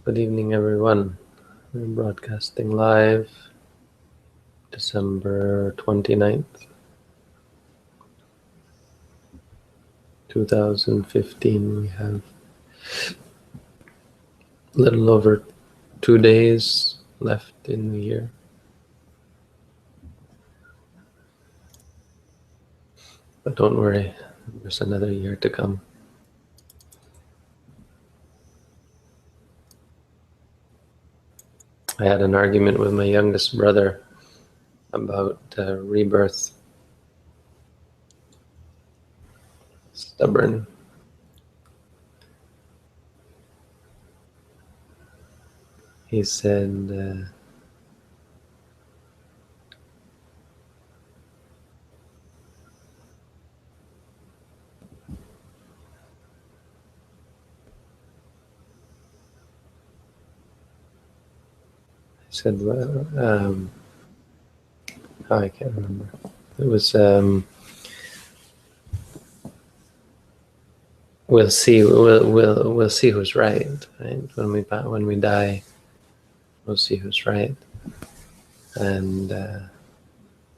Good evening, everyone. We're broadcasting live, December 29th, 2015. We have a little over 2 days left in the year. But don't worry, there's another year to come. I had an argument with my youngest brother about rebirth. Stubborn. He said, I can't remember. It was, we'll see. We'll see who's right. Right? When we die, we'll see who's right. And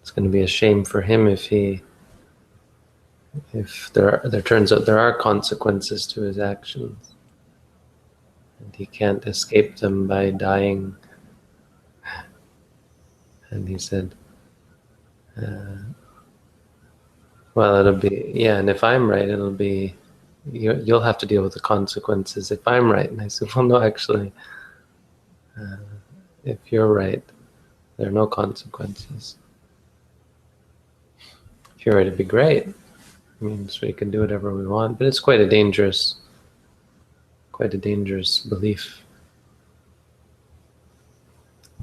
it's going to be a shame for him if there turns out there are consequences to his actions, and he can't escape them by dying. And he said, well, it'll be, yeah, and if I'm right, it'll be, you'll have to deal with the consequences if I'm right. And I said, well, no, actually, if you're right, there are no consequences. If you're right, it'd be great. I mean, so we can do whatever we want, but it's quite a dangerous belief.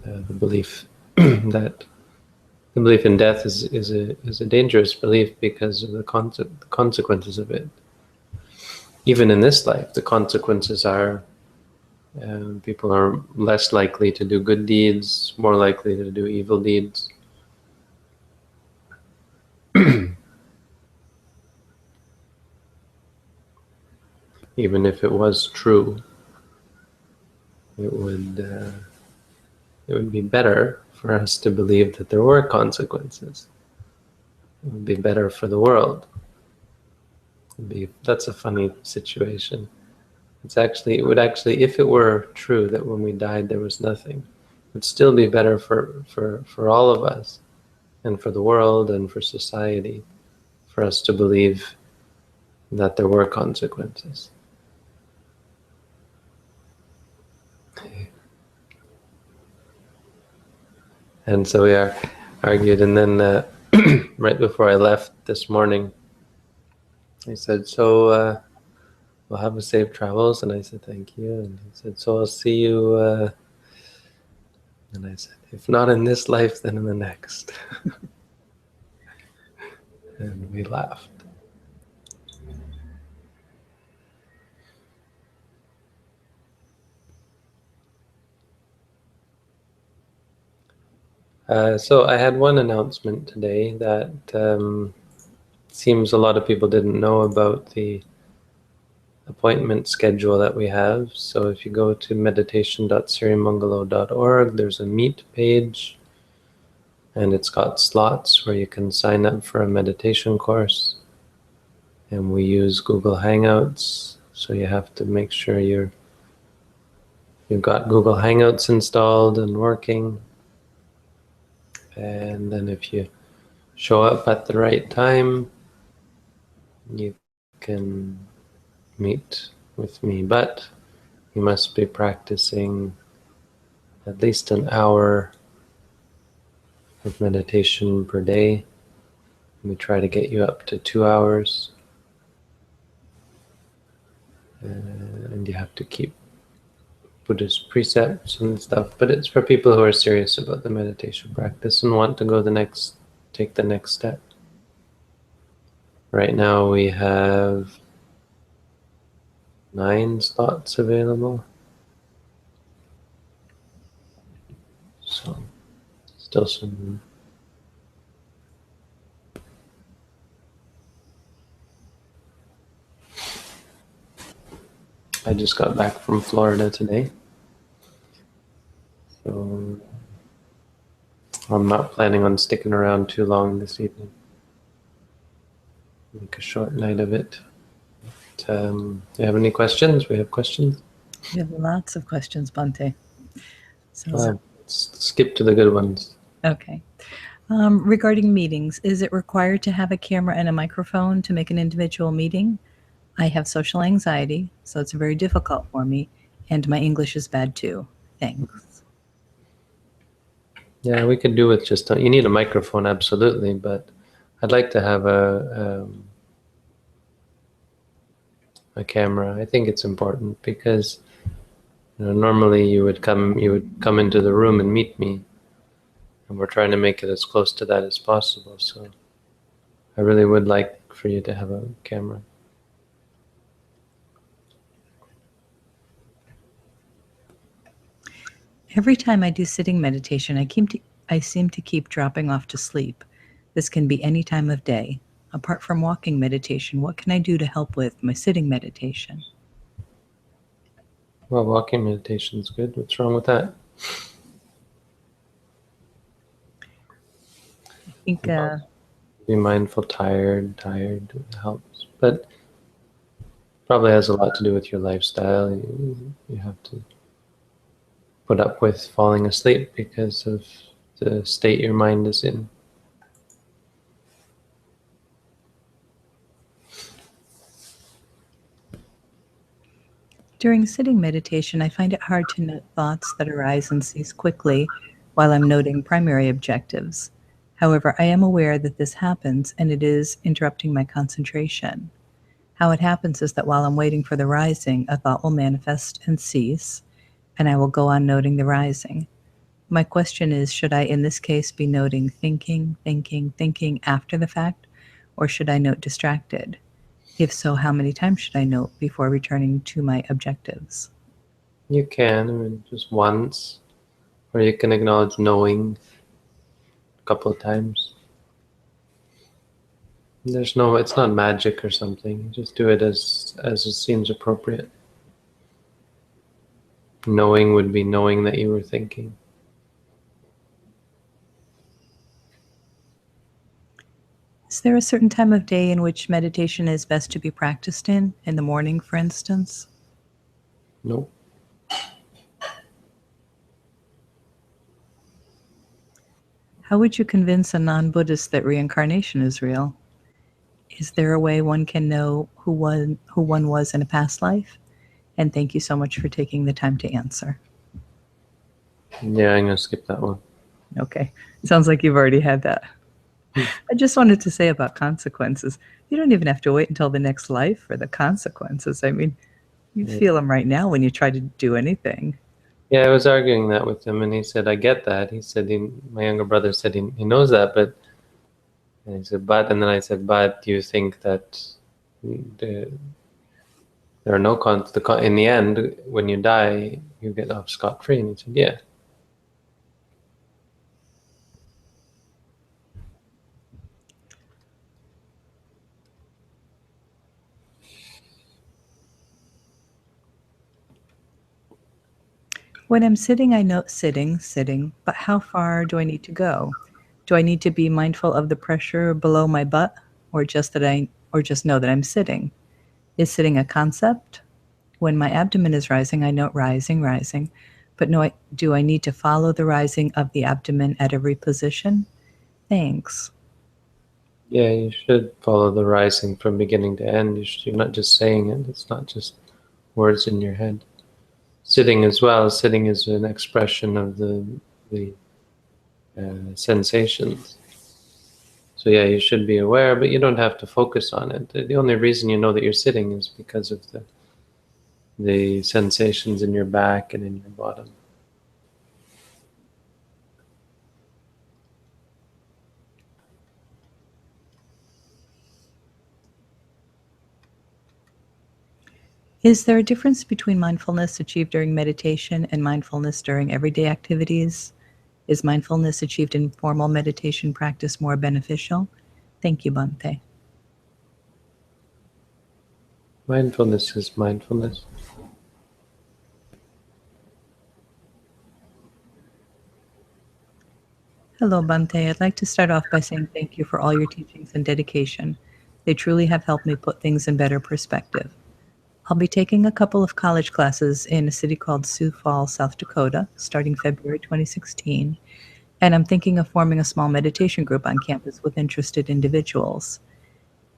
The belief that the belief in death is a dangerous belief because of the consequences of it. Even in this life, the consequences are people are less likely to do good deeds, more likely to do evil deeds. Even if it was true, it would be better for us to believe that there were consequences. It would be better for the world. That's a funny situation. It would actually, if it were true that when we died there was nothing, it would still be better for all of us, and for the world and for society, for us to believe that there were consequences. And so we argued, and then right before I left this morning, he said, so we'll have a safe travels, and I said, thank you. And he said, so I'll see you, and I said, if not in this life, then in the next. And we laughed. So I had one announcement today that seems a lot of people didn't know about the appointment schedule that we have. So if you go to meditation.sirimangalo.org, there's a meet page, and it's got slots where you can sign up for a meditation course. And we use Google Hangouts, so you have to make sure you've got Google Hangouts installed and working. And then if you show up at the right time, you can meet with me, but you must be practicing at least an hour of meditation per day. We try to get you up to 2 hours, and you have to keep Buddhist precepts and stuff, but it's for people who are serious about the meditation practice and want to take the next step. Right now we have 9 slots available. So still some. I just got back from Florida today. So I'm not planning on sticking around too long this evening. Make a short night of it. Do you have any questions? We have questions? We have lots of questions, Bhante. So, Let's skip to the good ones. okay. Regarding meetings, is it required to have a camera and a microphone to make an individual meeting? I have social anxiety, so it's very difficult for me, and my English is bad too. Thanks. Yeah, we could do with just you need a microphone, absolutely, but I'd like to have a camera. I think it's important because normally you would come into the room and meet me, and we're trying to make it as close to that as possible. So I really would like for you to have a camera. Every time I do sitting meditation, I seem to keep dropping off to sleep. This can be any time of day. Apart from walking meditation, what can I do to help with my sitting meditation? Well, walking meditation is good. What's wrong with that? I think be mindful, tired helps, but probably has a lot to do with your lifestyle. You have to put up with falling asleep because of the state your mind is in. during sitting meditation, I find it hard to note thoughts that arise and cease quickly while I'm noting primary objectives. However, I am aware that this happens and it is interrupting my concentration. How it happens is that while I'm waiting for the rising, a thought will manifest and cease, and I will go on noting the rising. My question is, should I in this case be noting thinking after the fact, or should I note distracted? If so, how many times should I note before returning to my objectives? You can, just once, or you can acknowledge knowing a couple of times. It's not magic or something. Just do it as it seems appropriate. Knowing would be knowing that you were thinking. Is there a certain time of day in which meditation is best to be practiced in the morning, for instance? Nope. How would you convince a non-Buddhist that reincarnation is real? Is there a way one can know who one was in a past life? And thank you so much for taking the time to answer. Yeah, I'm going to skip that one. Okay. Sounds like you've already had that. I just wanted to say about consequences. You don't even have to wait until the next life for the consequences. I mean, you feel them right now when you try to do anything. Yeah, I was arguing that with him, and he said, I get that. He said, my younger brother said he knows that, but, and he said, but, and then I said, but do you think that there are no in the end, when you die, you get off scot-free? And he said, yeah. When I'm sitting, I note sitting, but how far do I need to go? Do I need to be mindful of the pressure below my butt, or just know that I'm sitting? Is sitting a concept? When my abdomen is rising, I note rising, but do I need to follow the rising of the abdomen at every position? Thanks. Yeah, you should follow the rising from beginning to end. You're not just saying it. It's not just words in your head. Sitting as well. Sitting is an expression of the sensations. So yeah, you should be aware, but you don't have to focus on it. The only reason you know that you're sitting is because of the sensations in your back and in your bottom. Is there a difference between mindfulness achieved during meditation and mindfulness during everyday activities? Is mindfulness achieved in formal meditation practice more beneficial? Thank you, Bhante. Mindfulness is mindfulness. Hello, Bante. I'd like to start off by saying thank you for all your teachings and dedication. They truly have helped me put things in better perspective. I'll be taking a couple of college classes in a city called Sioux Falls, South Dakota, starting February 2016, and I'm thinking of forming a small meditation group on campus with interested individuals.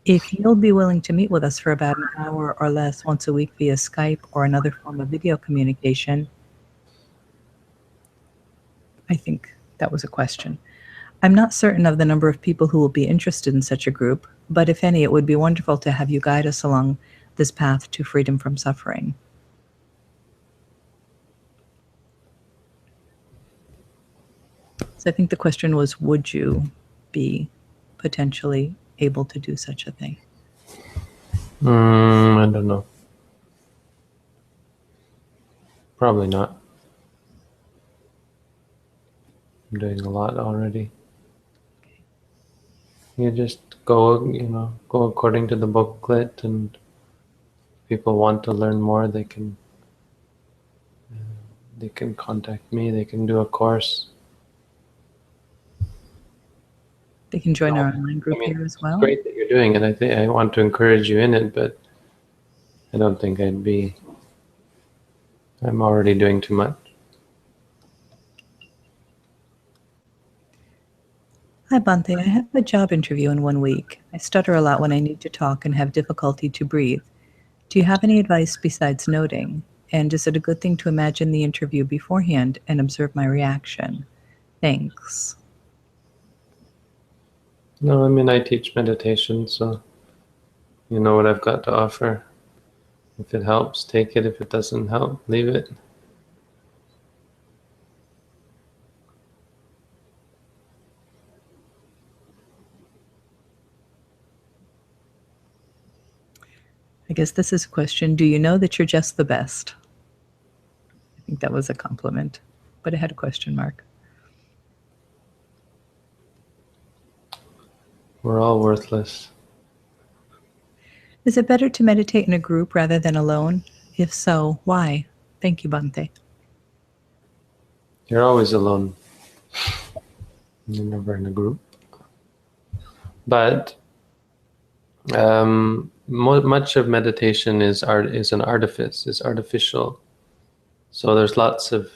If you'll be willing to meet with us for about an hour or less once a week via Skype or another form of video communication, I think that was a question. I'm not certain of the number of people who will be interested in such a group, but if any, it would be wonderful to have you guide us along this path to freedom from suffering. So I think the question was, would you be potentially able to do such a thing? I don't know. Probably not. I'm doing a lot already. You just go according to the booklet, and if people want to learn more, they can contact me. They can do a course. They can join our online group here as well. It's great that you're doing it. I think I want to encourage you in it, but I don't think I'm already doing too much. Hi, Bante. I have a job interview in 1 week. I stutter a lot when I need to talk and have difficulty to breathe. Do you have any advice besides noting? And is it a good thing to imagine the interview beforehand and observe my reaction? Thanks. No, I mean, I teach meditation, so you know what I've got to offer. If it helps, take it. If it doesn't help, leave it. I guess this is a question. Do you know that you're just the best? I think that was a compliment, but it had a question mark. We're all worthless. Is it better to meditate in a group rather than alone? If so, why? Thank you, Bante. You're always alone. You're never in a group. But much of meditation is an artifice, is artificial. So there's lots of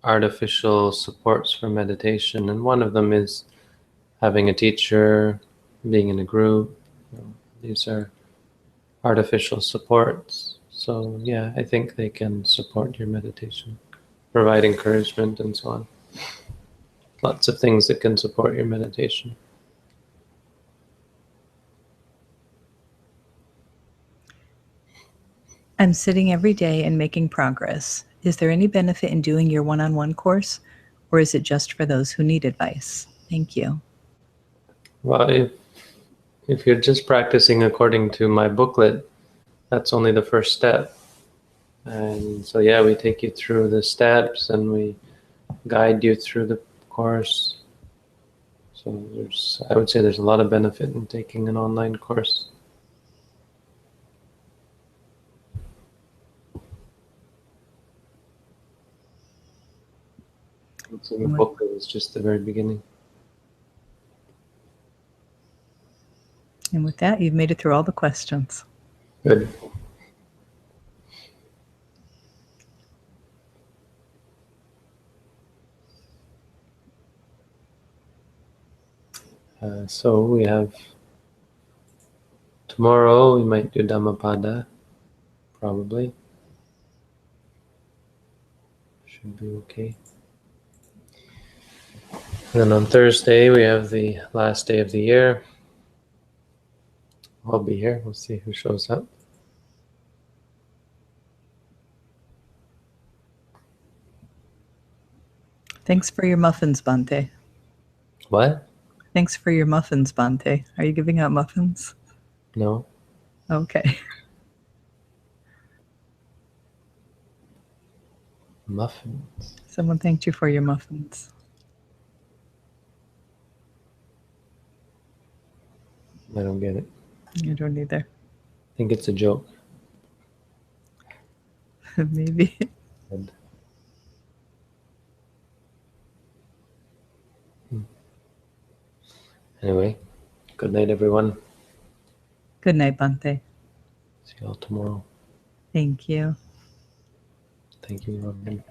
artificial supports for meditation, and one of them is having a teacher, being in a group. These are artificial supports. So yeah, I think they can support your meditation, provide encouragement and so on. Lots of things that can support your meditation. I'm sitting every day and making progress. Is there any benefit in doing your one-on-one course, or is it just for those who need advice? Thank you. Well, if you're just practicing according to my booklet, that's only the first step. And so yeah, we take you through the steps and we guide you through the course. So I would say there's a lot of benefit in taking an online course. So the booklet is just the very beginning. And with that, you've made it through all the questions. Good. So we have tomorrow, we might do Dhammapada, probably. Should be okay. And then on Thursday, we have the last day of the year. I'll be here. We'll see who shows up. Thanks for your muffins, Bante. What? Thanks for your muffins, Bante. Are you giving out muffins? No. Okay. Muffins. Someone thanked you for your muffins. I don't get it. I don't either. I think it's a joke. Maybe. Good. Anyway, good night, everyone. Good night, Bhante. See you all tomorrow. Thank you. Thank you, Robin.